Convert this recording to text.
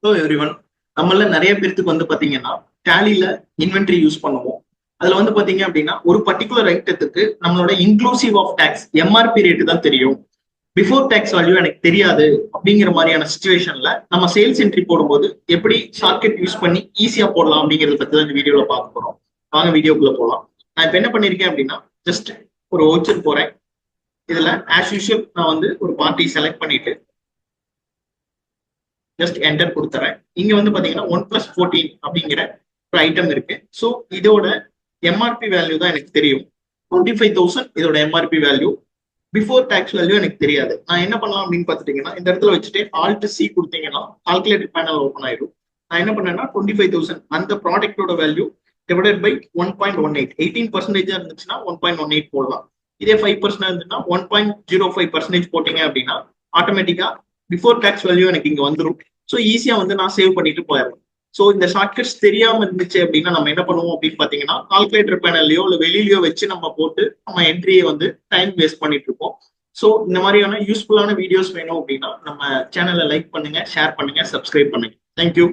Hello everyone. நம்மள நிறைய பேருக்கு வந்து பாத்தீங்கன்னா டேலில இன்வென்டரி யூஸ் பண்ணுவோம். அதுல வந்து பாத்தீங்க அப்படின்னா ஒரு பர்டிகுலர் ஐட்டத்துக்கு நம்மளோட inclusive of tax MRP rate தான் தெரியும். பிஃபோர் டேக்ஸ் வேல்யூ எனக்கு தெரியாது அப்படிங்கிற மாதிரியான சுச்சுவேஷன்ல நம்ம சேல்ஸ் என்ட்ரி போடும்போது எப்படி ஷார்ட்கட் யூஸ் பண்ணி ஈஸியா போடலாம் அப்படிங்கறத பத்தி தான் இந்த வீடியோல பார்க்க போறோம். வாங்க வீடியோக்குள்ள போகலாம். நான் இப்ப என்ன பண்ணிருக்கேன் அப்படின்னா ஜஸ்ட் ஒரு ஓச்சர் போறேன். இதுல ஆஸ் யூஷுவல் நான் வந்து ஒரு பார்ட்டி செலக்ட் பண்ணிட்டு ஜஸ்ட் என்டர் கொடுத்துறேன். இங்க வந்து பாத்தீங்கன்னா 1+14 அப்படிங்கிற ஒரு ஐட்டம் இருக்கு. ஸோ இதோட எம்ஆர்பி வேல்யூ தான் எனக்கு தெரியும். 25,000 இதோட MRP value. Before tax value எனக்கு தெரியாது. நான் என்ன பண்ணலாம் அப்படின்னு பாத்துட்டீங்கன்னா இந்த இடத்துல வச்சுட்டு ஆல்ட் சி கொடுத்தீங்கன்னா கால்குலேட்டர் பேனல் ஓப்பன் ஆயிடும். நான் என்ன பண்ணேன்னா 25,000 அந்த ப்ராடக்டோட வேல்யூ டிவைடட் பை 1.18 18% இருந்துச்சுன்னா 1.18 போடலாம். இதே 5% இருந்துச்சுன்னா 1.05% போட்டீங்க அப்படின்னா ஆட்டோமேட்டிக்கா பிஃபோர் டேக்ஸ் வேல்யூ எனக்கு இங்க வந்துடும். ஸோ ஈஸியா வந்து நான் சேவ் பண்ணிட்டு போயிடுறேன். ஸோ இந்த ஷார்ட்கட்ஸ் தெரியாம இருந்துச்சு அப்படின்னா நம்ம என்ன பண்ணுவோம் அப்படின்னு பாத்தீங்கன்னா கால்குலேட்டர் பேனல்லையோ இல்லை வெளியிலயோ வச்சு நம்ம போட்டு நம்ம என்ட்ரியை வந்து டைம் வேஸ்ட் பண்ணிட்டு இருப்போம். ஸோ இந்த மாதிரியான யூஸ்ஃபுல்லான வீடியோஸ் வேணும் அப்படின்னா நம்ம சேனலை லைக் பண்ணுங்க, ஷேர் பண்ணுங்க, சப்ஸ்கிரைப் பண்ணுங்க. தேங்க்யூ.